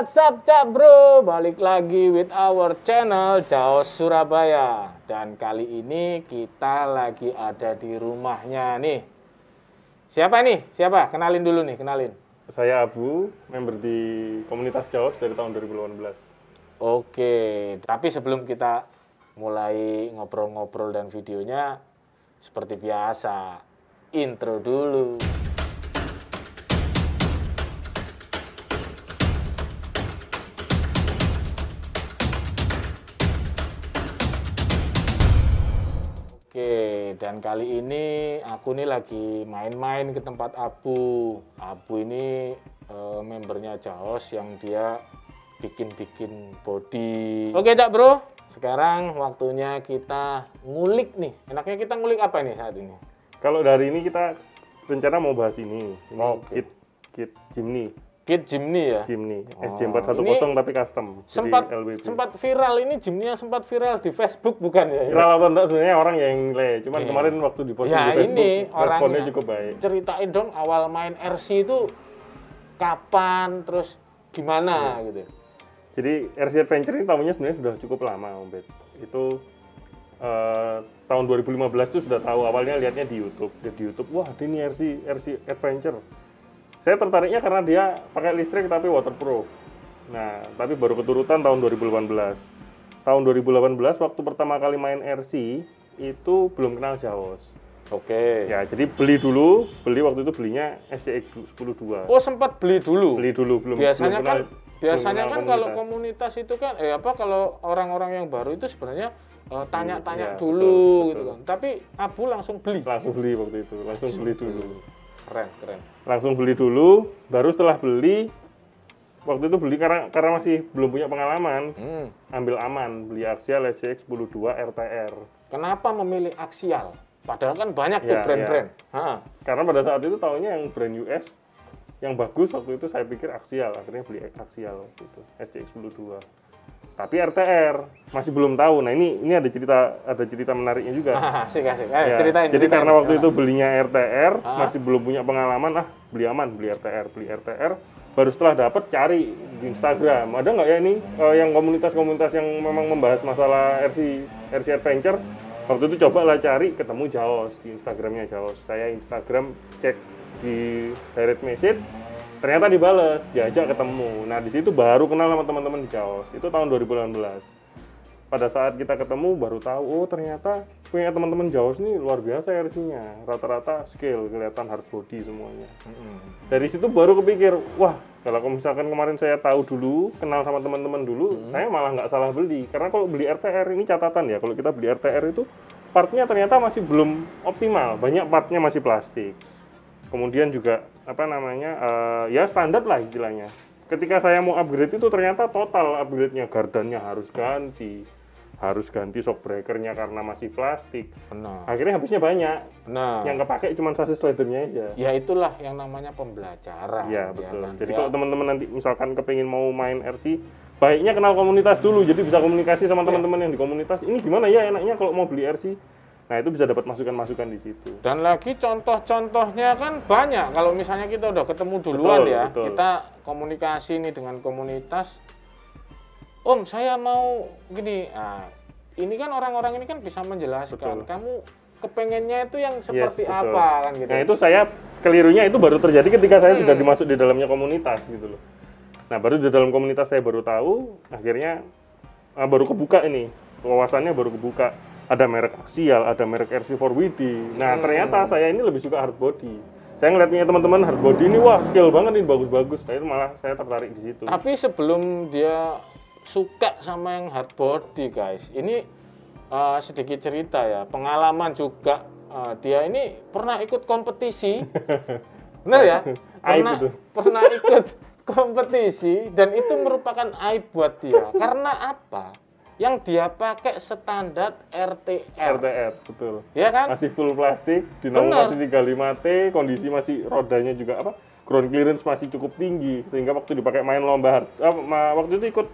What's up, Cak Bro? Balik lagi with our channel Jaos Surabaya. Dan kali ini kita lagi ada di rumahnya nih. Siapa nih? Siapa? Kenalin dulu nih, kenalin. Saya Abu, member di komunitas Jaos dari tahun 2018. Oke, tapi sebelum kita mulai ngobrol-ngobrol dan videonya, seperti biasa, intro dulu. Oke, dan kali ini aku nih lagi main-main ke tempat Abu. Abu ini membernya Jaos yang dia bikin-bikin body. Oke, Cak Bro, sekarang waktunya kita ngulik nih. Enaknya kita ngulik apa nih saat ini? Kalau dari ini kita rencana mau bahas ini Oke. kit Jimny. Kit Jimny ya? Jimny, Oh, SJ410 ini tapi custom. Jadi LWP. sempat viral ini, Jimny sempat viral di Facebook bukan ya? Viral atau enggak sebenarnya orang yang nilai. Cuman Iya. kemarin waktu di posting Ya di Facebook, ini responnya orangnya. cukup baik. Ceritain dong awal main RC itu kapan, terus gimana gitu. Jadi RC Adventure ini tahunnya sebenarnya sudah cukup lama, Om Bet. Itu tahun 2015 itu sudah tahu, awalnya lihatnya di YouTube. Di YouTube, wah ini RC Adventure. Saya tertariknya karena dia pakai listrik tapi waterproof. Nah, tapi baru keturutan tahun 2018. Tahun 2018 waktu pertama kali main RC itu belum kenal Jaos. Oke. Ya, jadi beli waktu itu belinya SCX 10.2. Oh, sempat beli dulu. Belum. Biasanya belum kan kenal kalau komunitas. komunitas itu kan kalau orang-orang yang baru itu sebenarnya tanya-tanya Iya, dulu betul. gitu kan. Tapi Abu langsung beli. Langsung beli waktu itu, langsung beli dulu. Keren. Langsung beli dulu, baru setelah beli, waktu itu beli karena masih belum punya pengalaman, ambil aman, beli Axial SCX 10.2 RTR. Kenapa memilih Axial? Padahal kan banyak tuh Ya, brand-brand. Ha. Karena pada saat itu tahunya yang brand US, yang bagus waktu itu saya pikir Axial, akhirnya beli Axial waktu itu, SCX 10.2. Tapi RTR masih belum tahu. Nah ini ada cerita menariknya juga. Asik. Ayo, Ya, ceritain. jadi karena waktu itu belinya RTR, Ah. masih belum punya pengalaman, beli RTR. Baru setelah dapat cari di Instagram, ada nggak ya ini yang komunitas-komunitas yang memang membahas masalah RC Adventure. Waktu itu cobalah cari, ketemu Jaos di Instagramnya Jaos. Saya Instagram cek di direct message, ternyata dibales, diajak ketemu. Nah di situ baru kenal sama teman-teman di Jaos. Itu tahun 2018. Pada saat kita ketemu baru tahu, oh ternyata punya teman-teman Jaos nih luar biasa RC-nya. Rata-rata scale, kelihatan hard body semuanya. Dari situ baru kepikir, wah kalau misalkan kemarin saya tahu dulu, kenal sama teman-teman dulu, saya malah nggak salah beli. Karena kalau beli RTR ini catatan ya, kalau kita beli RTR itu partnya ternyata masih belum optimal. Banyak partnya masih plastik. Kemudian juga ya standar lah istilahnya. Ketika saya mau upgrade itu ternyata total upgrade-nya, gardannya harus ganti shock breaker-nya karena masih plastik. Benar. Akhirnya habisnya banyak. Benar. Yang kepake cuma sasis leather-nya aja. Ya itulah yang namanya pembelajaran. Ya betul. kan? Jadi Ya. kalau teman-teman nanti misalkan kepingin mau main RC, baiknya kenal komunitas dulu. Jadi bisa komunikasi sama teman-teman yang di komunitas. Ini gimana ya enaknya kalau mau beli RC? Nah itu bisa dapat masukan-masukan di situ. Dan lagi contoh-contohnya kan banyak. Kalau misalnya kita udah ketemu duluan Betul, ya, betul. kita komunikasi nih dengan komunitas. Om, saya mau gini. Nah, ini kan orang-orang ini kan bisa menjelaskan. Betul. Kamu kepengennya itu yang seperti betul. apa kan gitu. Nah itu saya kelirunya itu baru terjadi ketika saya sudah dimasuk di dalamnya komunitas gitu loh. Nah baru di dalam komunitas saya baru tahu, akhirnya baru kebuka ini, wawasannya baru kebuka. Ada merek Axial, ada merek RC4WD. Nah ternyata saya ini lebih suka hard body. Saya ngeliatnya teman-teman hard body ini, wah skill banget ini, bagus-bagus. Nah itu malah saya tertarik di situ. Tapi sebelum dia suka sama yang hard body guys, ini sedikit cerita ya, pengalaman juga. Dia ini pernah ikut kompetisi, benar ya? Aib itu. Pernah ikut kompetisi dan itu merupakan aib buat dia. Karena apa? Yang dia pakai standar RTR. RTR, betul. Ya kan? Masih full plastik, dinamo Benar. masih 35T, kondisi masih rodanya juga ground clearance masih cukup tinggi sehingga waktu dipakai main lomba waktu itu ikut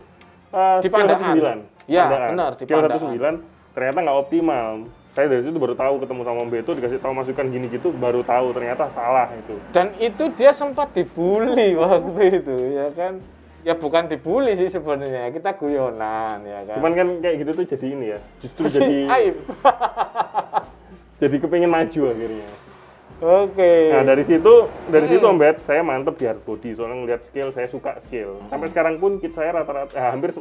Di skill Pandaan. 19. Ya, Pandaan. benar, di Skill Pandaan. 19 ternyata nggak optimal. Saya dari situ baru tahu, ketemu sama Om Beto, dikasih tahu masukan gini gitu, baru tahu ternyata salah itu. Dan itu dia sempat dibully waktu itu, ya kan? Ya bukan dibully sih sebenarnya, kita guyonan ya kan. Cuman kan kayak gitu tuh jadi ini ya, justru jadi aib. jadi kepengen maju akhirnya. Oke. Nah dari situ Om Bet, saya mantep di hard body, soalnya ngeliat skill, saya suka skill. Sampai sekarang pun kit saya rata-rata, hampir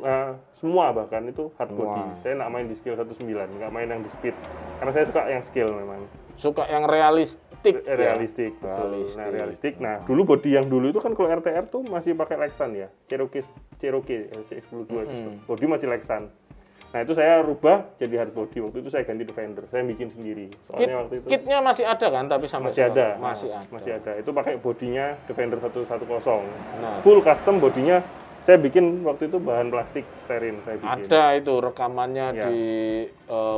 semua bahkan itu hard body. Saya nggak main di skill 19, nggak main yang di speed, karena saya suka yang skill memang. Suka yang realistik. Realistik, ya? betul. Nah realistik. Nah dulu body yang dulu itu kan kalau RTR tuh masih pakai Lexan ya, Cherokee SCX-10 itu. Body masih Lexan. Nah itu saya rubah jadi hard body, waktu itu saya ganti Defender, saya bikin sendiri. Soalnya waktu itu kitnya masih ada kan, tapi sampai masih ada. Masih ada. Itu pakai bodinya Defender 110. Nah, full custom bodinya saya bikin waktu itu bahan plastik sterin saya bikin. Ada itu rekamannya ya. Di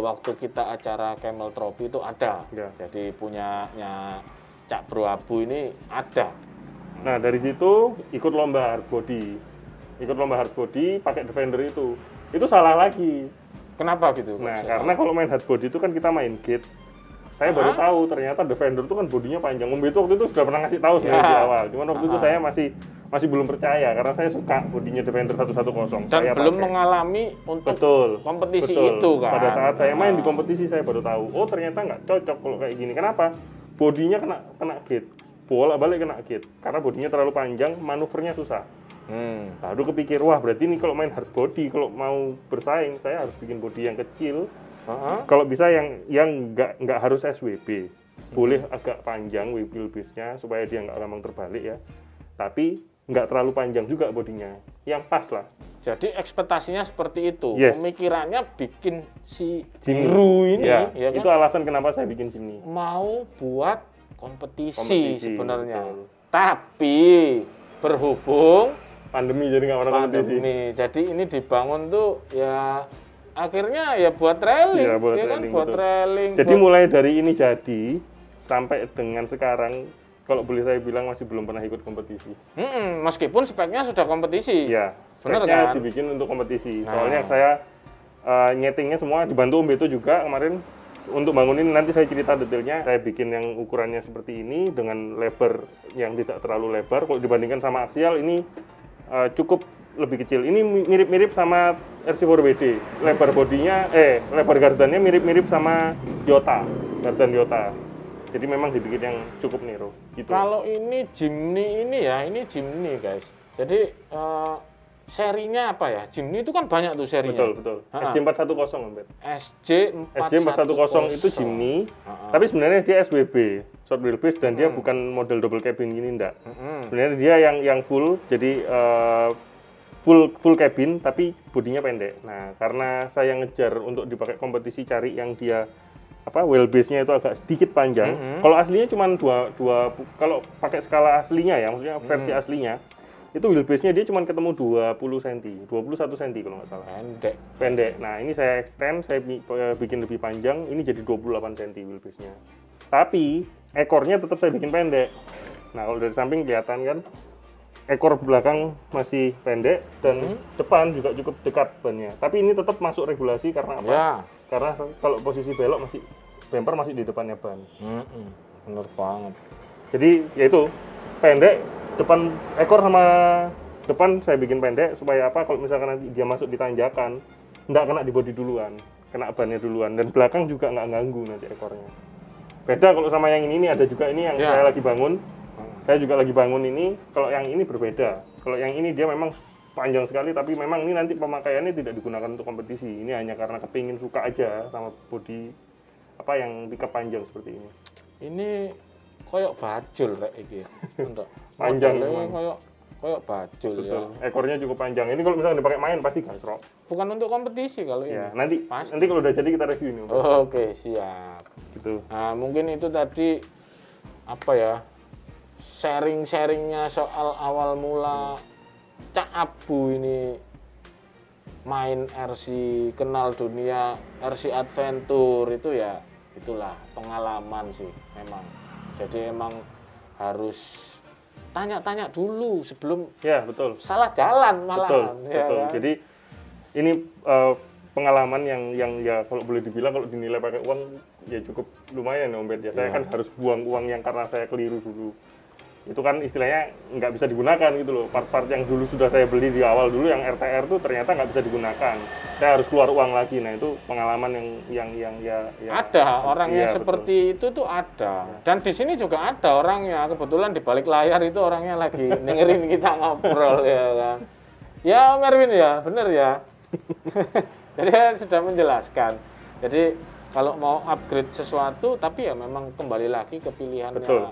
waktu kita acara Camel Trophy itu ada. Ya. Jadi punyanya Cak Bro Abu ini ada. Nah dari situ ikut lomba hard body. Pakai Defender itu salah lagi. Kenapa gitu? Nah, karena kalau main hard body itu kan kita main gate. Saya baru tahu ternyata Defender itu kan bodinya panjang. Om itu waktu itu sudah pernah ngasih tahu sebenarnya di awal. Cuman waktu itu saya masih belum percaya karena saya suka bodinya Defender 110. Dan saya belum pakai. mengalami untuk kompetisi itu kan. Pada saat saya main di kompetisi saya baru tahu, oh ternyata nggak cocok kalau kayak gini. Kenapa? Bodinya kena gate. Bolak-balik kena gate. Karena bodinya terlalu panjang, manuvernya susah. Lalu kepikir, wah berarti ini kalau main hard body, kalau mau bersaing, saya harus bikin body yang kecil. Kalau bisa yang nggak harus SWB, boleh agak panjang wheelbase-nya supaya dia nggak gampang terbalik ya. Tapi nggak terlalu panjang juga bodinya, yang pas lah. Jadi ekspektasinya seperti itu. Yes. Pemikirannya bikin si Jimny ini, ya kan? Itu alasan kenapa saya bikin Jimny. Mau buat kompetisi sebenarnya. Betul. Tapi berhubung pandemi jadi nggak pernah kompetisi. Jadi ini dibangun tuh ya akhirnya ya buat trailing, ya, buat ya trailing, kan? Buat trailing. Jadi mulai dari ini jadi sampai dengan sekarang, kalau boleh saya bilang masih belum pernah ikut kompetisi. Meskipun speknya sudah kompetisi. Ya, kan? speknya dibikin untuk kompetisi. Soalnya saya nyetingnya semua dibantu Om Beto juga kemarin. Untuk bangunin nanti saya cerita detailnya. Saya bikin yang ukurannya seperti ini dengan lebar yang tidak terlalu lebar. Kalau dibandingkan sama aksial ini cukup lebih kecil. Ini mirip-mirip sama RC4WD. Lebar bodinya, lebar gardannya mirip-mirip sama Yota, gardan Yota. Jadi memang dibikin yang cukup nero. Gitu. Kalau ini Jimny ini ya, ini Jimny guys. Jadi serinya apa ya? Jimny itu kan banyak tuh serinya. Betul. SJ410, Mbak. SJ410 itu Jimny, tapi sebenarnya dia SWB, short wheelbase, dan dia bukan model double cabin gini, enggak. Sebenarnya dia yang full, jadi full cabin, tapi bodinya pendek. Nah, karena saya ngejar untuk dipakai kompetisi, cari yang dia wheelbase-nya itu agak sedikit panjang. Kalau aslinya cuma dua kalau pakai skala aslinya ya, maksudnya versi aslinya. Itu wheelbase-nya dia cuma ketemu 20 cm, 21 cm kalau nggak salah. Pendek. Nah, ini saya extend, saya bikin lebih panjang, ini jadi 28 cm wheelbase-nya. Tapi, ekornya tetap saya bikin pendek. Nah, kalau dari samping kelihatan kan, ekor belakang masih pendek, dan depan juga cukup dekat bannya. Tapi ini tetap masuk regulasi karena apa? Ya. Karena kalau posisi belok bumper masih di depannya ban. Bener banget. Jadi, yaitu, pendek, depan ekor sama depan saya bikin pendek supaya apa, kalau misalkan nanti dia masuk di tanjakan nggak kena di bodi duluan, kena bannya duluan, dan belakang juga nggak ganggu nanti ekornya. Beda kalau sama yang ini ada juga ini yang saya lagi bangun, saya juga lagi bangun ini. Kalau yang ini berbeda, kalau yang ini dia memang panjang sekali, tapi memang ini nanti pemakaiannya tidak digunakan untuk kompetisi. Ini hanya karena kepingin suka aja sama bodi yang pickup panjang seperti ini. Ini koyok bajul rek iki. Panjang koyok bajul. Betul. Ya. Ekornya cukup panjang. Ini kalau misalnya dipakai main pasti gasrok. Bukan untuk kompetisi kalau ini. Ya, nanti kalau udah jadi kita review ini. Oke, siap. Gitu. Nah, mungkin itu tadi sharing-sharingnya soal awal mula Cak Abu ini main RC, kenal dunia RC Adventure itu ya, itulah pengalaman sih memang. Jadi emang harus tanya-tanya dulu sebelum salah jalan malah. Betul. Kan? Jadi ini pengalaman yang ya kalau boleh dibilang kalau dinilai pakai uang ya cukup lumayan ya Om Bet. Ya saya kan harus buang uang yang karena saya keliru dulu. itu kan istilahnya nggak bisa digunakan gitu loh. Part-part yang dulu sudah saya beli di awal dulu yang RTR tuh ternyata nggak bisa digunakan. Saya harus keluar uang lagi. Nah itu pengalaman yang ya ada orang yang iya, seperti itu tuh ada. Dan di sini juga ada orangnya. Kebetulan di balik layar itu orangnya lagi dengerin kita ngobrol ya kan. Ya Om Erwin ya, bener ya. Jadi saya sudah menjelaskan. Jadi kalau mau upgrade sesuatu, tapi ya memang kembali lagi ke pilihannya Betul.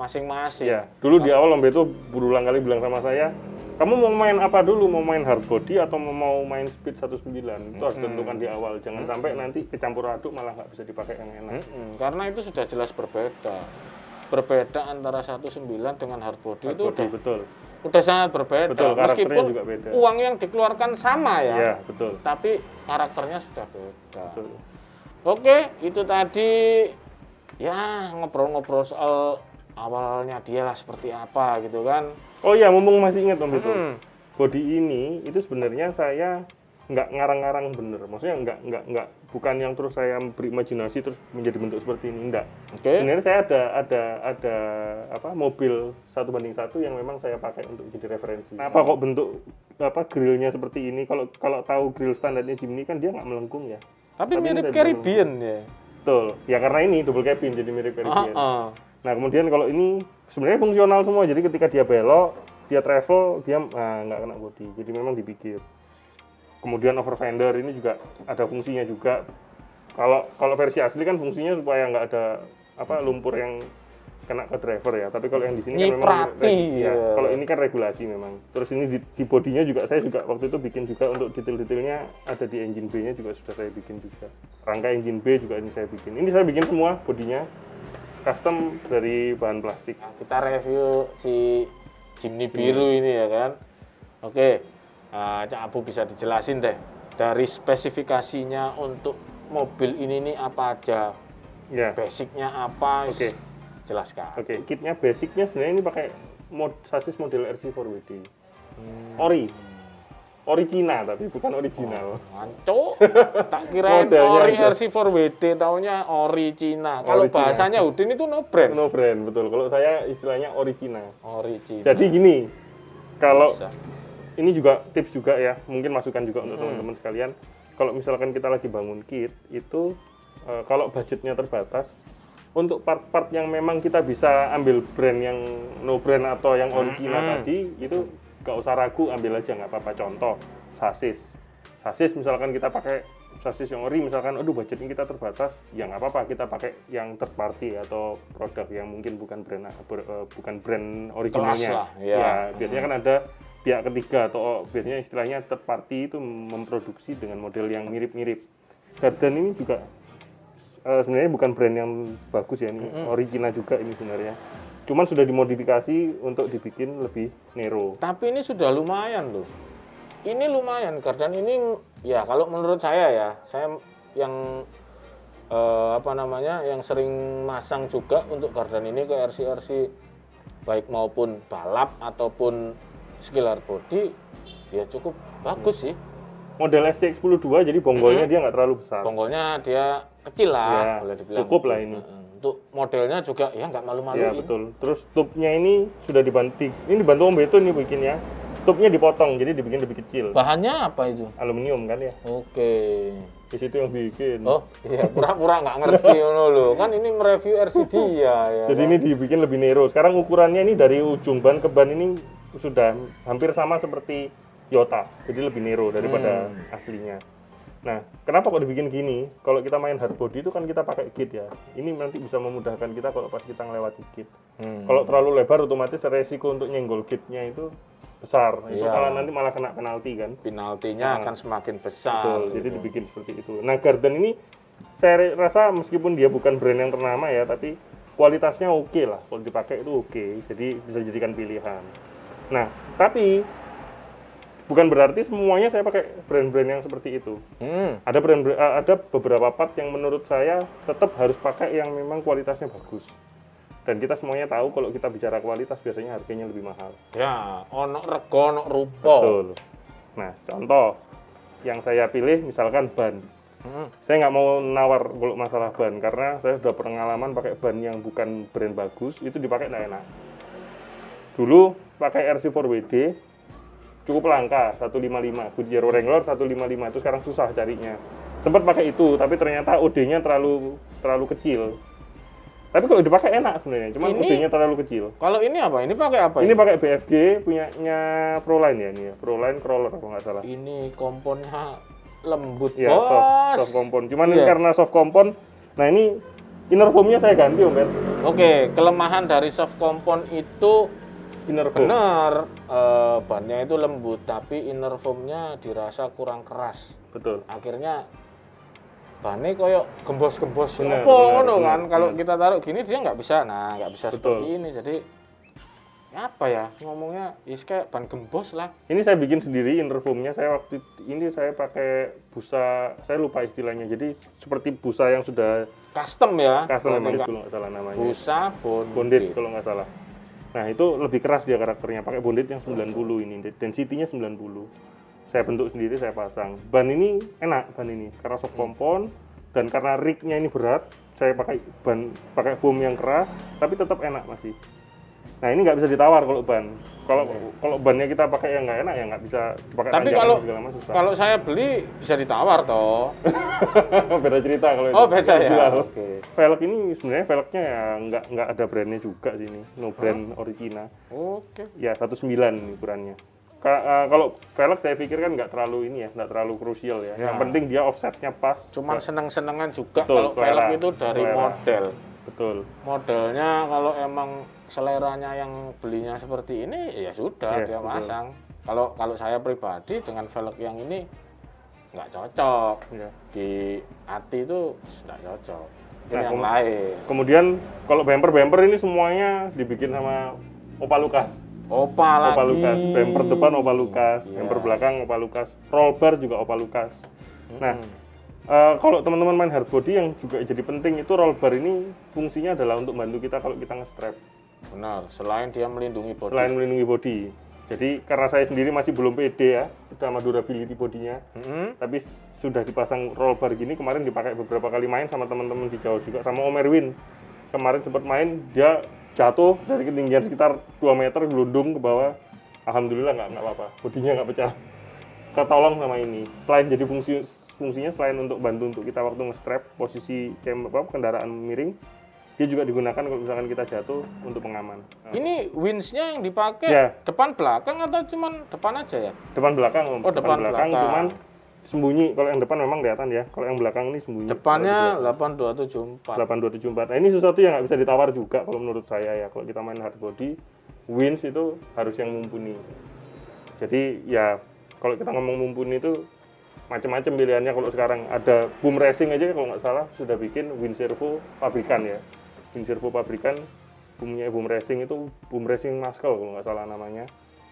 masing-masing. Ya, dulu di awal Om Beto berulang kali bilang sama saya, kamu mau main apa dulu? Mau main hard body atau mau main speed 19? Itu harus ditentukan di awal. Jangan sampai nanti kecampur aduk malah nggak bisa dipakai yang enak. Karena itu sudah jelas berbeda. Berbeda antara 19 dengan hard body itu Body, betul. udah sangat berbeda. Betul, karakternya Meskipun juga beda. uang yang dikeluarkan sama ya, Iya, betul. tapi karakternya sudah beda. Betul. Oke, itu tadi ya ngobrol-ngobrol soal awalnya dia lah seperti apa gitu kan. Oh iya, mumpung masih ingat Om Beto. Body ini itu sebenarnya saya nggak ngarang-ngarang bener. Maksudnya nggak bukan yang terus saya berimajinasi terus menjadi bentuk seperti ini, enggak. Oke. Sebenarnya saya ada apa mobil 1:1 yang memang saya pakai untuk jadi referensi. Kenapa kok bentuk apa grillnya seperti ini? Kalau tahu grill standarnya Jimny kan dia nggak melengkung ya. Tapi Tapi mirip ini Caribbean ya. Betul. Ya karena ini double cabin jadi mirip Caribbean. Heeh. Nah kemudian kalau ini sebenarnya fungsional semua. Jadi ketika dia belok, dia travel, dia nggak kena bodi. Jadi memang dipikir. Kemudian over fender ini juga ada fungsinya juga. Kalau versi asli kan fungsinya supaya nggak ada apa lumpur yang kena ke driver ya. Tapi kalau yang di sini kan memang ya. kalau ini kan regulasi memang. Terus ini di bodinya juga saya juga waktu itu bikin juga untuk detail-detailnya ada di engine B-nya juga sudah saya bikin juga. Rangka engine B juga ini saya bikin. Ini saya bikin semua bodinya custom dari bahan plastik. Nah, kita review si Jimny biru ini ya kan. Oke, Cak Abu bisa dijelasin deh dari spesifikasinya untuk mobil ini nih apa aja, Ya. basicnya apa, Oke. jelaskan. Oke, kitnya basicnya sebenarnya ini pakai sasis model RC4WD. Ori Cina tapi bukan original. Manco, tak kirain Modelnya ori aja. RC4WD, taunya ori Cina. Kalau Ori Cina. bahasanya Udin itu no brand. No brand, betul. Kalau saya istilahnya Ori Cina. Ori Cina. Jadi gini, kalau Bisa. ini juga tips juga ya, mungkin masukan juga untuk teman-teman sekalian. Kalau misalkan kita lagi bangun kit, itu kalau budgetnya terbatas, untuk part-part yang memang kita bisa ambil brand yang no brand atau yang original tadi, itu gak usah ragu, ambil aja nggak apa-apa. Contoh, sasis. Sasis misalkan kita pakai sasis yang ori, misalkan, aduh budgetnya kita terbatas, ya nggak apa-apa, kita pakai yang third party atau produk yang mungkin bukan brand originalnya. Kelas lah, ya. Ya, biasanya kan ada pihak ketiga atau biasanya istilahnya third party itu memproduksi dengan model yang mirip-mirip. Garden ini juga sebenarnya bukan brand yang bagus ya, ini original juga ini sebenarnya. Cuman sudah dimodifikasi untuk dibikin lebih nero. Tapi ini sudah lumayan loh. Ini lumayan, Garden ini ya kalau menurut saya ya, saya yang yang sering masang juga untuk Garden ini ke RC baik maupun balap ataupun skill hard body ya cukup bagus sih. Model SCX-10 2 jadi bonggolnya dia nggak terlalu besar. Bonggolnya dia kecil lah, Ya, boleh dibilang. cukup gitu. lah ini. Untuk modelnya juga ya nggak Ya malu-maluin. betul. Terus tubnya ini sudah dibantu. Ini dibantu Om Beto nih bikinnya. Tubnya dipotong jadi dibikin lebih kecil. Bahannya apa itu? Aluminium kan ya. Oke. Di situ yang bikin. Oh iya, pura-pura nggak ngerti ngono loh. Kan ini mereview RCD ya. Jadi ini dibikin lebih nero. Sekarang ukurannya ini dari ujung ban ke ban ini sudah hampir sama seperti Yota. Jadi lebih nero daripada aslinya. Nah, kenapa kok dibikin gini? Kalau kita main hard body itu kan kita pakai kit ya. Ini nanti bisa memudahkan kita kalau pas kita ngelewati kit. Kalau terlalu lebar otomatis resiko untuk nyenggol kitnya itu besar. Itu Iya. nanti malah kena penalti kan. Penaltinya akan semakin besar. Betul, jadi dibikin seperti itu. Nah, Garden ini saya rasa meskipun dia bukan brand yang ternama ya, tapi kualitasnya oke lah. Kalau dipakai itu oke, jadi bisa dijadikan pilihan. Nah, tapi bukan berarti semuanya saya pakai brand-brand yang seperti itu. Ada beberapa part yang menurut saya tetap harus pakai yang memang kualitasnya bagus. Dan kita semuanya tahu kalau kita bicara kualitas biasanya harganya lebih mahal. Ya, ono rego, ono rupa. Betul. Nah, contoh yang saya pilih misalkan ban. Saya nggak mau nawar kalau masalah ban karena saya sudah pengalaman pakai ban yang bukan brand bagus itu dipakai nggak enak. Dulu pakai RC4WD cukup langka 155, Goodyear Wrangler 155 itu sekarang susah carinya. Sempat pakai itu, tapi ternyata OD-nya terlalu kecil. Tapi kalau dipakai enak sebenarnya, cuma OD-nya terlalu kecil. Kalau ini apa? Ini pakai apa? Ini pakai BFG punyanya Proline ya ini ya, Proline Crawler kalau nggak salah. Ini komponnya lembut, Ya, bos. soft kompon. Cuman ini karena soft kompon, nah ini inner foam-nya saya ganti Om Ben. Oke, kelemahan dari soft kompon itu Inner foam. benar, bannya itu lembut, tapi inner foam-nya dirasa kurang keras. Betul. Akhirnya bannya koyo gembos-gembos Benar, apa benar, ngono kan. benar, Kalau benar. kita taruh gini dia nggak bisa. Nah, nggak bisa Betul. seperti ini. Jadi apa ya ngomongnya? Is kayak ban gembos lah. Ini saya bikin sendiri inner foam-nya. Saya waktu ini saya pakai busa, saya lupa istilahnya. Jadi seperti busa yang sudah Custom ya. custom memang itu kalau nggak salah namanya. Busa Bonded kalau nggak salah. Nah itu lebih keras dia karakternya. Pakai bonded yang 90 ini. Density-nya 90. Saya bentuk sendiri, saya pasang. Ban ini enak, ban ini. Karena soft kompon dan karena rig-nya ini berat, saya pakai foam yang keras, tapi tetap enak masih. Nah ini nggak bisa ditawar kalau ban. Kalau bannya kita pakai yang nggak enak ya nggak bisa pakai Tapi tanjakan kalau segala macam susah. kalau saya beli bisa ditawar toh. Beda cerita kalau itu. Oh beda ya. Jual. Oke. Velg ini sebenarnya velgnya ya nggak ada brandnya juga sih ini, no brand Origina. Oke. Ya 19 ini ukurannya. Kalau velg saya pikir kan nggak terlalu ini ya, nggak terlalu krusial ya. Ya. Yang penting dia offsetnya pas. Cuman seneng-senengan juga Betul, kalau selera. velg itu dari Selera. model. Betul. Modelnya kalau emang seleranya yang belinya seperti ini ya sudah Yes, dia betul. masang. Kalau saya pribadi dengan velg yang ini nggak cocok. Ya. Di hati itu nggak cocok. Ini Nah, yang lain. Kemudian kalau bumper ini semuanya dibikin sama Opa Lucas. Opa lagi. Opa Lucas, bumper depan Opa Lucas, Iya. bumper belakang Opa Lucas, roll bar juga Opa Lucas. Nah, Hmm. kalau teman-teman main hard body yang juga jadi penting itu roll bar ini fungsinya adalah untuk bantu kita kalau kita nge-strap. Benar. Selain dia melindungi bodi. Selain melindungi body. Jadi karena saya sendiri masih belum pede ya sama durability bodinya, Mm-mm. tapi sudah dipasang roll bar gini kemarin dipakai beberapa kali main sama teman-teman di jauh juga sama Om Erwin. Kemarin sempat main dia jatuh dari ketinggian sekitar 2 meter gelundung ke bawah. Alhamdulillah nggak apa-apa, bodinya nggak pecah. Ketolong sama ini. Selain jadi fungsinya selain untuk bantu untuk kita waktu nge-strap posisi kendaraan miring, dia juga digunakan kalau misalkan kita jatuh untuk pengaman. Nah, Ini winch-nya yang dipakai Ya. depan belakang atau cuman depan aja ya? depan belakang Om. Oh, depan belakang. Cuman sembunyi. Kalau yang depan memang kelihatan ya. Kalau yang belakang ini sembunyi. Depannya 8274. 8274. Nah, ini sesuatu yang nggak bisa ditawar juga kalau menurut saya ya. Kalau kita main hard body, winch itu harus yang mumpuni. Jadi ya kalau kita ngomong mumpuni itu macam-macam pilihannya. Kalau sekarang ada Boom Racing aja kalau nggak salah sudah bikin winch servo pabrikan ya. Winch servo pabrikan punya Boom Racing itu Boom Racing Muscle kalau nggak salah namanya.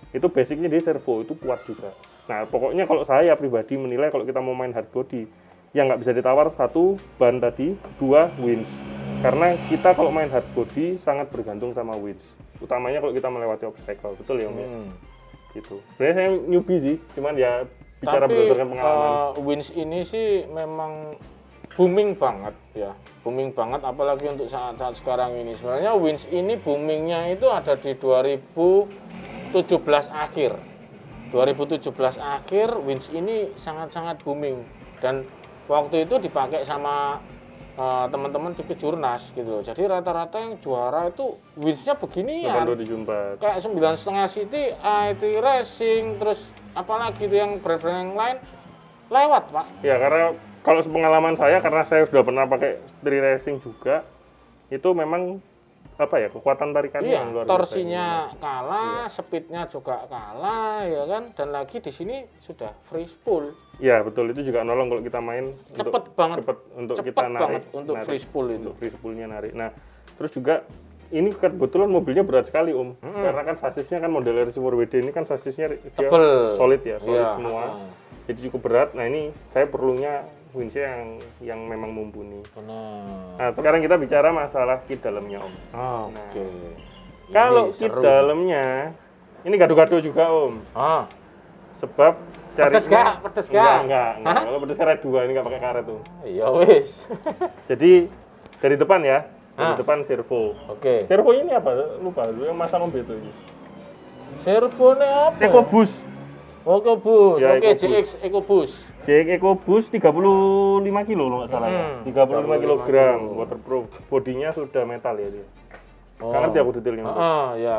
Itu basicnya dia servo, itu kuat juga. Nah pokoknya kalau saya pribadi menilai kalau kita mau main hard body yang nggak bisa ditawar, satu ban tadi, dua winch. Karena kita kalau main hard body sangat bergantung sama winch, utamanya kalau kita melewati obstacle. Betul ya Om? Ya? Gitu. Sebenarnya saya newbie sih, cuman ya bicara Tapi berdasarkan pengalaman. winch ini sih memang booming banget ya, booming banget apalagi untuk saat-saat sekarang ini. Sebenarnya winch ini boomingnya itu ada di 2017 akhir. 2017 akhir winch ini sangat-sangat booming dan waktu itu dipakai sama teman-teman di Kejurnas gitu loh. Jadi rata-rata yang juara itu winch-nya beginian. 8274. Kayak 9,5 City, IT Racing, terus apalagi itu yang brand-brand yang lain lewat Pak. Ya karena kalau sepengalaman saya, karena saya sudah pernah pakai street racing juga, itu memang apa ya, kekuatan tarikannya Iya, yang luar biasa. torsinya kalah, speednya juga kalah, ya kan. Dan lagi di sini sudah free spool, Iya betul, itu juga nolong kalau kita main cepet banget, cepet untuk cepet kita narik, banget untuk free spool itu. untuk free spoolnya narik. Nah terus juga ini kebetulan mobilnya berat sekali Om, karena kan sasisnya kan model RC4WD ini kan sasisnya dia Tebel. solid ya, solid Iya, semua. heeh. Jadi cukup berat. Nah ini saya perlunya winch yang memang mumpuni. Benar. Nah sekarang kita bicara masalah kit dalamnya Om. Oke. Kalau Ini kit seru. dalamnya ini gado-gado juga Om, Ah, sebab Pedes gak? Pedes gak? Enggak. Hah? Kalau pedes karet 2 ini nggak pakai karet tuh. iya wis. Jadi dari depan ya, dari Ah. depan servo. Oke. Servo ini apa? Lupa, dulu yang masang mobil itu. Servonya apa? EcoBoost. Oh, EcoBoost. Ya, Oke, EcoBoost. JX EcoBoost. JX EcoBoost 35 kilo kalau nggak salah ya. 35 kilogram, waterproof. Bodinya sudah metal ya dia. Oh. Nggak ngerti aku detailnya. Ya.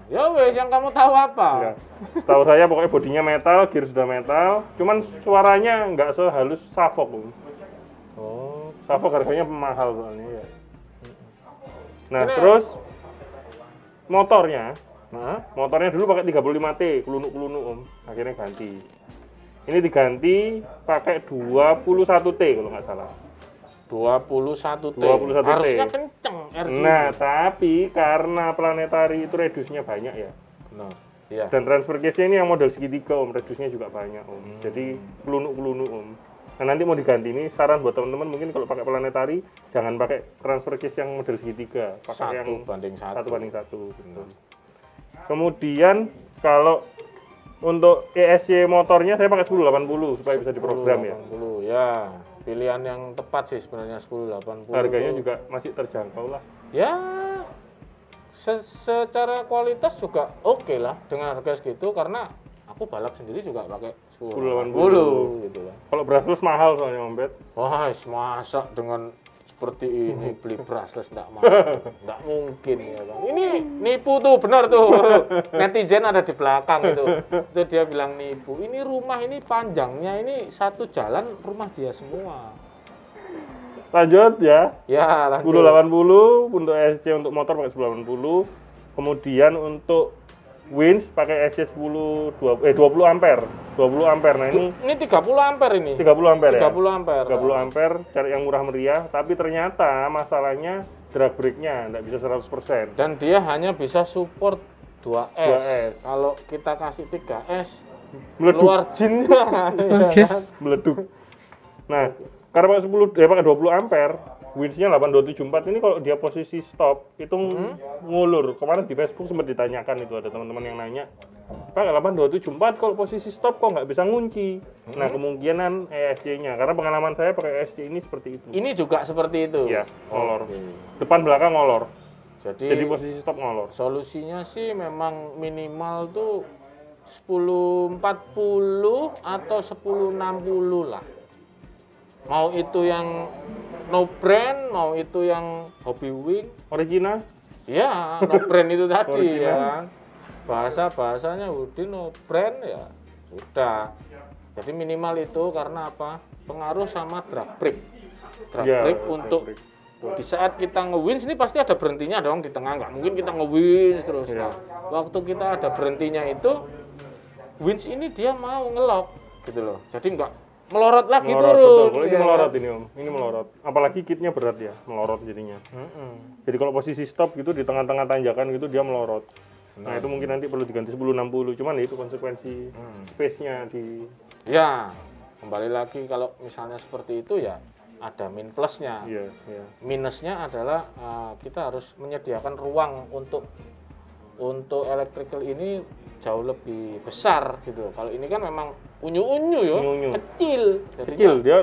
Ya wes, yang kamu tahu apa? Ya. Setahu saya pokoknya bodinya metal, gear sudah metal, cuman suaranya nggak sehalus Savok. Oh. Savok harganya mahal soalnya ya. Nah, Ini- terus motornya Hah? Motornya dulu pakai 35T, kelunuk-kelunuk Om. Akhirnya ganti. Ini diganti pakai 21T kalau nggak salah. 21T. 21T. Harusnya kenceng RC. Nah, tapi karena planetari itu redusnya banyak ya. Benar. Iya. Dan transfer case-nya ini yang model segitiga Om, redusnya juga banyak Om. Jadi kelunuk-kelunuk Om. Nah, nanti mau diganti ini saran buat teman-teman mungkin kalau pakai planetari jangan pakai transfer case yang model segitiga, pakai yang 1:1. 1:1 gitu. Kemudian kalau untuk ESC motornya saya pakai 1080 supaya bisa diprogram ya. 1080, ya. Pilihan yang tepat sih sebenarnya 1080. Harganya itu. juga masih terjangkau lah. Ya, secara kualitas juga oke lah dengan harga segitu karena aku balap sendiri juga pakai 1080 gitu kan. Kalau brushless mahal soalnya Om Bet. Wah, masa dengan seperti ini beli brushless enggak mau. Enggak mungkin ya kan. Ini nipu tuh, benar tuh. Netizen ada di belakang itu. Itu dia bilang nipu. Ini rumah ini panjangnya ini satu jalan rumah dia semua. Lanjut ya. Ya, lanjut. 1080 untuk ESC untuk motor pakai 1080. Kemudian untuk winch pakai ESC 20 ampere. 20 ampere. Nah, ini 30 ampere ini. 30 ampere ya. 30 ampere. 30 ampere cari yang murah meriah, tapi ternyata masalahnya drag brake-nya nggak bisa 100%. Dan dia hanya bisa support 2S. 2S. Kalau kita kasih 3S, Meleduk. keluar jinnya. Meleduk. Nah, karena pakai 20 ampere, winch-nya 8274 ini kalau dia posisi stop itu ngulur. Kemarin di Facebook sempat ditanyakan itu ada teman-teman yang nanya, Pak 8274 kalau posisi stop kok nggak bisa ngunci? Nah, kemungkinan ESC-nya karena pengalaman saya pakai ESC ini seperti itu. Ini juga seperti itu. Iya, ngolor. Oke. Depan belakang ngolor. Jadi Jadi posisi stop ngolor. solusinya sih memang minimal tuh 1040 atau 1060 lah. Mau itu yang no brand, mau itu yang Hobby Wing, Original? ya no brand itu tadi Original. ya kan. Bahasanya Udin no brand ya sudah. Jadi minimal itu karena apa? Pengaruh sama drag brake. Drag Iya, brake drag untuk brake. di saat kita nge-winch ini pasti ada berhentinya dong di tengah, nggak mungkin kita nge-winch terus. Iya. Nah, waktu kita ada berhentinya itu winch ini dia mau ngelok gitu loh. Jadi nggak melorot lagi Melorot, turun. betul. Kalau ini ya melorot kan? ini Om. Ini melorot. Apalagi kitnya berat ya, melorot jadinya. Jadi kalau posisi stop gitu di tengah-tengah tanjakan gitu dia melorot. Nah, itu mungkin nanti perlu diganti 1060. Cuman ya itu konsekuensi space-nya di Ya, kembali lagi kalau misalnya seperti itu ya ada min plusnya. iya. Minusnya adalah kita harus menyediakan ruang untuk electrical ini jauh lebih besar gitu. Kalau ini kan memang unyu-unyu ya, Unyu-unyu. kecil. Jadinya Kecil, dia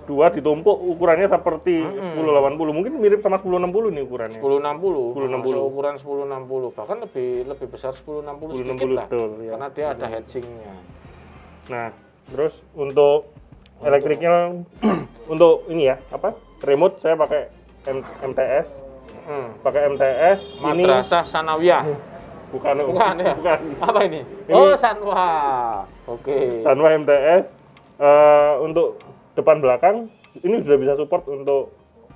dua ditumpuk ukurannya seperti 1080. Mungkin mirip sama 1060 nih ukurannya. 1060, 1060. ukuran 1060, bahkan lebih besar 1060 sedikit 1060 lah. betul, ya. Karena dia ada hedgingnya. Nah, terus untuk elektriknya untuk ini ya, apa? Remote saya pakai MTS. Pakai MTS ini Madrasah Sanawiyah. bukan Ya? bukan. Apa ini? Ini- Oh, Sanwa. Oke. Sanwa MTS untuk depan belakang ini sudah bisa support untuk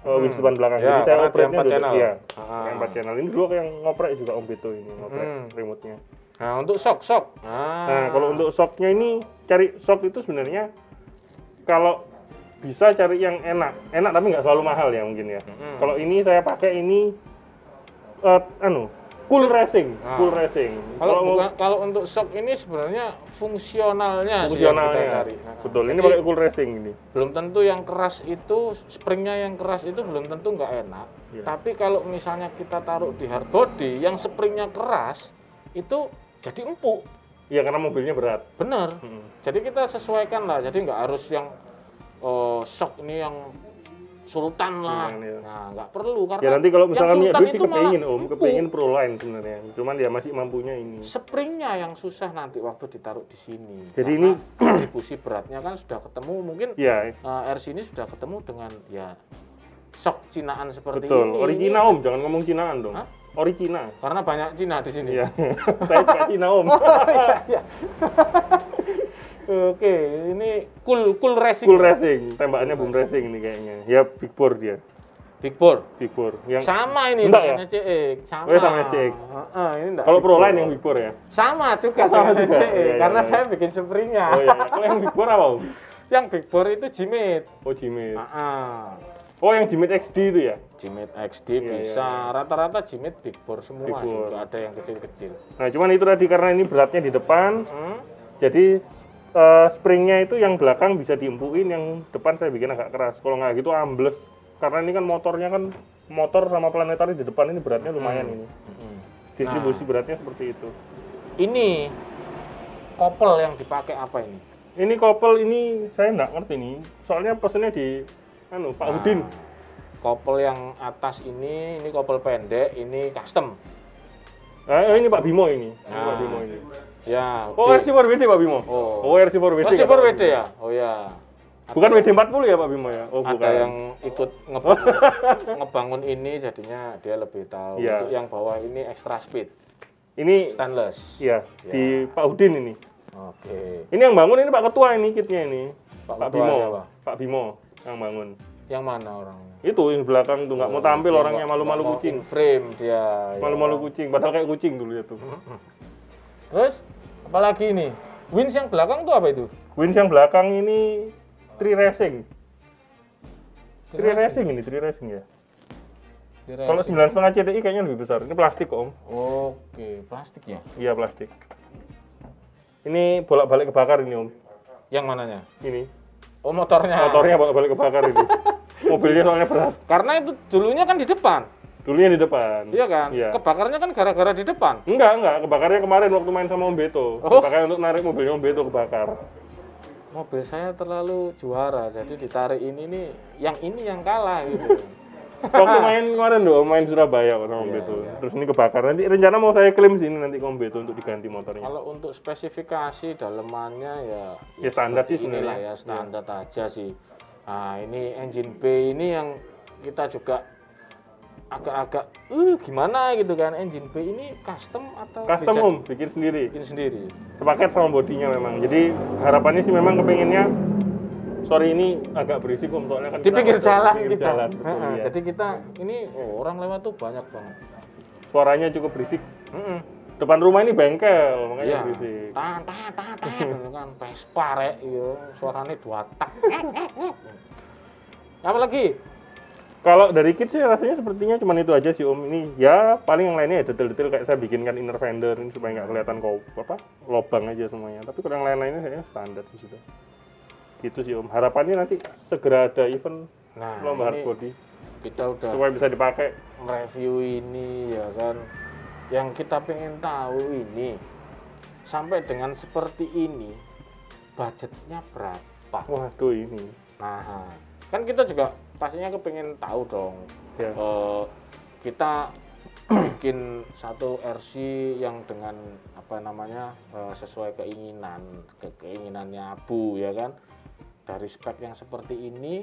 winch depan belakang. Ya, Jadi saya karena dia operate-nya 4 duduk channel. iya. Ah. Pakai 4 channel. Ini dulu yang ngoprek juga Om Beto ini, ngoprek remote-nya. Nah, untuk shock. Nah, kalau untuk shocknya ini cari shock itu sebenarnya kalau bisa cari yang enak tapi nggak selalu mahal ya mungkin ya. Kalau ini saya pakai ini cool racing, cool racing. Kalau untuk shock ini sebenarnya fungsionalnya sih yang kita Fungsionalnya, cari. betul. Ini Jadi, pakai cool racing ini. belum tentu yang keras itu springnya yang keras itu belum tentu nggak enak. Iya. Tapi kalau misalnya kita taruh di hard body yang springnya keras itu jadi empuk. Iya karena mobilnya berat. Bener. Jadi kita sesuaikan lah. Jadi nggak harus yang shock ini yang Sultan lah. Sultan, ya. Nah, nggak perlu karena Ya nanti kalau misalkan yang punya Sultan duit sih itu malah kepengin Om, empuk. kepengin Proline sebenarnya. Cuman ya masih mampunya ini. Springnya yang susah nanti waktu ditaruh di sini. Jadi Karena ini distribusi beratnya kan sudah ketemu, mungkin ya RC ini sudah ketemu dengan ya sok Cinaan seperti betul. ini. Origina Om, jangan ngomong Cinaan dong. Hah? Origina. Karena banyak Cina di sini. Iya. Saya juga Cina Om. Iya. Oke, ini cool racing. Cool Racing, tembakannya Boom Racing ini kayaknya. Ya Big Bore dia. Big Bore. Big Bore. Yang Sama ini Enggak dengan CX. Sama. Oh, ya, sama SCX. Ini enggak. kalau Big Bore. Proline yang Big Bore ya. sama juga Sama dengan juga. SCX, Iya, karena iya. saya bikin springnya. Oh iya. Kalau yang Big Bore apa Om? Yang Big Bore itu Jimit. Oh Jimit. Ah. Oh yang Jimit XD itu ya? Jimit XD Iya, bisa, rata-rata Jimit Big Bore semua Big sih, Bore. nggak ada yang kecil-kecil. Nah cuman itu tadi karena ini beratnya di depan, jadi springnya itu yang belakang bisa diempuin, yang depan saya bikin agak keras. Kalau nggak gitu ambles. Karena ini kan motornya kan motor sama planetari di depan ini beratnya lumayan ini. Distribusi beratnya seperti itu. Ini kopel yang dipakai apa ini? Ini kopel ini saya nggak ngerti nih. Soalnya pesennya di Pak Udin. Kopel yang atas ini kopel pendek, ini custom. Ini Pak Bimo ini. Ini Nah. Pak Bimo ini. Ya. Oh RC 4WD Pak Bimo. Oh. RC 4WD. Masih kata Pak WD Bimo. ya? Oh ya. Bukan WD40 ya Pak Bimo ya? Oh Ada bukan. yang ikut ngebangun ini, jadinya dia lebih tahu. Iya. Untuk yang bawah ini extra speed, Ini stainless. ya di Pak Udin ini. Oke. Ini yang bangun ini Pak Ketua ini kitnya ini. Pak Bimo. Ketuanya apa? Pak Bimo yang bangun. Yang mana orangnya? Itu yang di belakang tuh nggak mau tampil Dia orangnya nggak malu-malu mau kucing. in frame dia. ya. Malu-malu kucing, padahal kayak kucing dulu ya tuh. Terus apalagi ini? Wins yang belakang tuh apa itu? Wins yang belakang ini Tri Racing. Tri Racing ini, Tri Racing ya. Kalau 9,5 CTI kayaknya lebih besar. Ini plastik kok Om. Oke, plastik ya. Iya plastik. Ini bolak-balik kebakar ini Om. Yang mananya? Ini. Oh, motornya. Motornya bolak-balik kebakar ini. Mobilnya soalnya berat. Karena itu dulunya kan di depan. Dulunya di depan. Iya kan? Iya. Kebakarnya kan gara-gara di depan. Enggak. Kebakarnya kemarin waktu main sama Om Beto. Oh. Kebakar untuk narik mobilnya Om Beto kebakar. Mobil saya terlalu juara, jadi ditarik ini nih, yang kalah gitu. Waktu main kemarin doh, main Surabaya sama Om Iya, Beto. iya. Terus ini kebakar. Nanti rencana mau saya klaim sini nanti ke Om Beto untuk diganti motornya. Kalau untuk spesifikasi dalemannya Ya standar seperti sih inilah sebenarnya. ya, standar aja sih. Nah, ini engine bay ini yang kita juga agak-agak gimana gitu kan, engine bay ini custom atau Custom Om, bikin sendiri. bikin sendiri? Sepaket sama bodinya memang. Jadi harapannya sih memang kepengennya sorry ini agak berisik Om soalnya kan Di kita pinggir masuk jalan di pinggir kita. jalan, betul, Heeh, iya. jadi kita ini orang lewat tuh banyak banget. Suaranya cukup berisik. Depan rumah ini bengkel, makanya Iya. berisik. Gitu kan Vespa rek iya, suaranya 2 tak. Apa lagi? Kalau dari kit sih rasanya sepertinya cuma itu aja sih Om. Ini ya paling yang lainnya ya detail-detail kayak saya bikinkan inner fender ini supaya nggak kelihatan lobang aja semuanya. Tapi kalau yang lain-lainnya kayaknya standar sih sudah. Gitu sih Om. Harapannya nanti segera ada event Nah, lomba hard ini body kita udah supaya bisa dipakai. mereview ini ya kan. Yang kita pengen tahu ini sampai dengan seperti ini budgetnya berapa? Waduh ini. Nah, kan kita juga pastinya kepengen tahu dong. Ya. Kita bikin satu RC yang dengan apa namanya sesuai keinginannya Abu ya kan. Dari spek yang seperti ini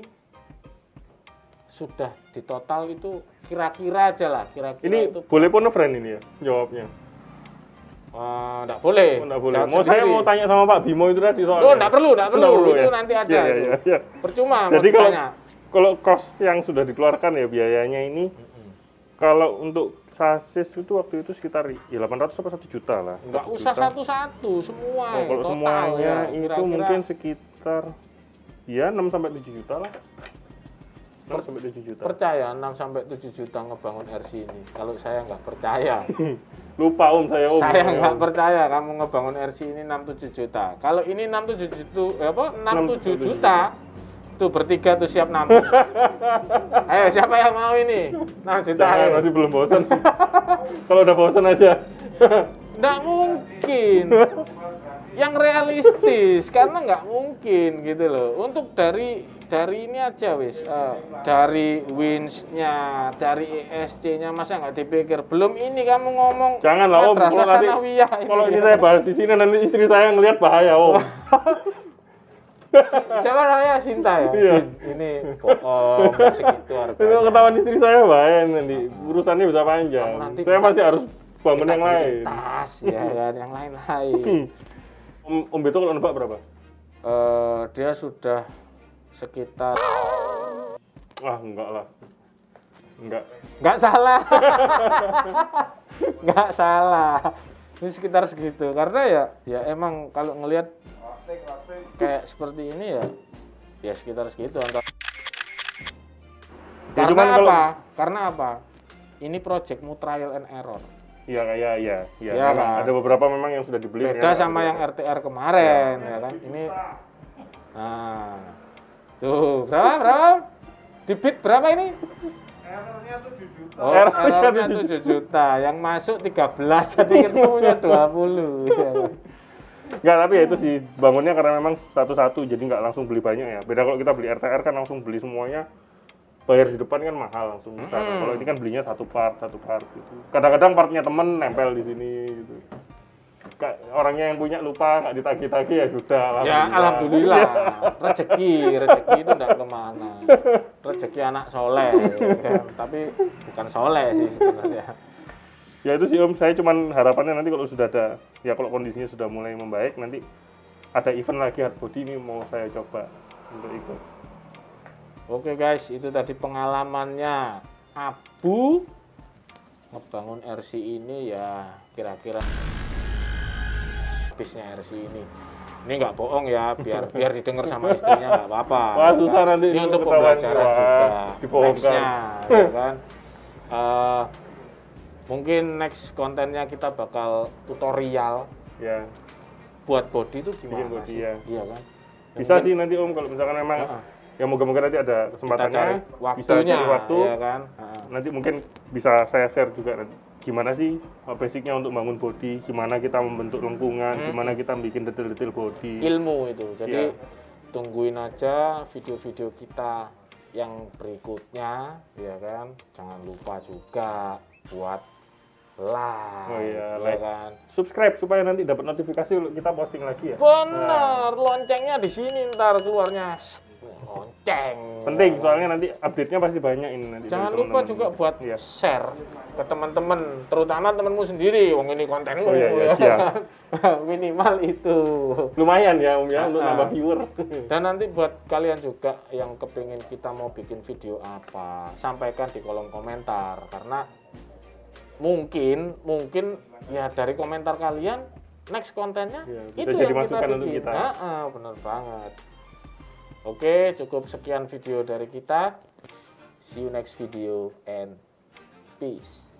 sudah di total itu kira-kira aja lah, kira-kira Ini itu boleh pun friend ini ya jawabnya. enggak boleh. Oh, nggak boleh. Jawab Saya sendiri. mau tanya sama Pak Bimo itu tadi soalnya. Oh, enggak perlu. Nggak Itu ya? nanti aja. Iya, itu. iya, iya. Percuma Jadi mau ditanya. kalau cost yang sudah dikeluarkan ya biayanya ini kalau untuk sasis itu waktu itu sekitar 800 atau 1 juta lah. Enggak 1 usah juta. satu-satu semua. Oh, kalau total semuanya ya, itu kira-kira mungkin sekitar ya 6 sampai 7 juta lah. 6 sampai 7 juta. percaya 6 sampai 7 juta ngebangun RC ini. Kalau saya nggak percaya. Lupa Om saya Om. Saya nggak percaya kamu ngebangun RC ini 6-7 juta. Kalau ini 6-7 juta, 6-7 juta, tuh bertiga tuh siap nampung. Ayo siapa yang mau ini? 6 juta. Jangan, ayo. masih belum bosan. Kalau udah bosan aja. Nggak mungkin. yang realistis karena nggak mungkin gitu loh. Untuk dari ini aja wis, dari wins-nya, dari ESC-nya masa nggak dipikir. Belum ini kamu ngomong Janganlah Om, madrasah kalau nanti sanawiyah kalau ini saya bahas di sini nanti istri saya ngelihat bahaya Om. Siapa namanya? Sinta ya? Iya. Ini bohong, nggak segitu Kalau harganya. ketahuan istri saya bahaya nanti urusannya bisa panjang. Kamu nanti Saya masih harus bangun yang Kita lain. bikin tas, ya kan, yang lain-lain. Om Beto kalau nebak berapa? Dia sudah sekitar, Wah enggak lah. nggak salah. Nggak salah. Ini sekitar segitu. Karena ya emang kalau ngelihat kayak seperti ini ya sekitar segitu. Ya, Karena cuman apa? kalau- Karena apa? Ini projectmu trial and error. Iya Ya, memang kan? ada beberapa memang yang sudah dibeli. Beda ternyata sama ada. yang RTR kemarin, ya kan? Ini, nah, tuh berapa? Di bid berapa ini? Errornya 7 juta. Oh, Errornya errornya 7 7 juta, yang masuk 13, jadi ketemunya 20. Ya kan? Enggak, tapi ya itu sih bangunnya karena memang satu-satu jadi nggak langsung beli banyak ya. Beda kalau kita beli RTR kan langsung beli semuanya, bayar di depan kan mahal langsung besar. Kalau ini kan belinya satu part gitu. Kadang-kadang partnya temen nempel di sini gitu. Orangnya yang punya lupa nggak ditagih-tagih ya sudah. Ya, alhamdulillah. Rezeki itu enggak kemana. Rezeki anak soleh, ya kan? Tapi bukan soleh sih sebenarnya. Ya itu sih Om, saya cuman harapannya nanti kalau sudah ada, ya kalau kondisinya sudah mulai membaik, nanti ada event lagi hard body ini mau saya coba untuk ikut. Oke guys, itu tadi pengalamannya Abu ngebangun RC ini ya kira-kira habisnya RC ini. Ini nggak bohong ya, biar didengar sama istrinya nggak apa-apa. Wah, susah nanti ini untuk ketahuan. pembelajaran Wah, juga. dibohongkan. Nextnya, ya kan. Mungkin next kontennya kita bakal tutorial Ya, buat body itu gimana bikin body sih? ya. Iya kan? Bisa sih nanti Om kalau misalkan memang ya moga-moga nanti ada Kita kesempatannya, cari bisa waktunya, cari waktu. ya kan? Nanti mungkin bisa saya share juga nanti gimana sih basicnya untuk bangun body, gimana kita membentuk lengkungan, gimana kita bikin detail-detail body. Ilmu itu. Jadi Iya. tungguin aja video-video kita yang berikutnya, ya kan? Jangan lupa juga buat like, Oh iya, ya like. kan? Subscribe supaya nanti dapat notifikasi kalau kita posting lagi ya. Bener, loncengnya di sini ntar keluarnya. Lonceng. Penting soalnya nanti update-nya pasti banyak ini nanti. Jangan dari lupa teman-teman. juga buat Iya. share ke teman-teman, terutama temanmu sendiri. Wong ini kontenmu, Oh iya, iya, ya siap. kan? Minimal itu. Lumayan ya Om ya untuk nambah viewer. Dan nanti buat kalian juga yang kepingin kita mau bikin video apa, sampaikan di kolom komentar. Karena mungkin ya dari komentar kalian next kontennya Ya, bisa itu jadi yang kita masukan bikin. untuk kita. Bener banget. Oke, cukup sekian video dari kita. See you next video and peace.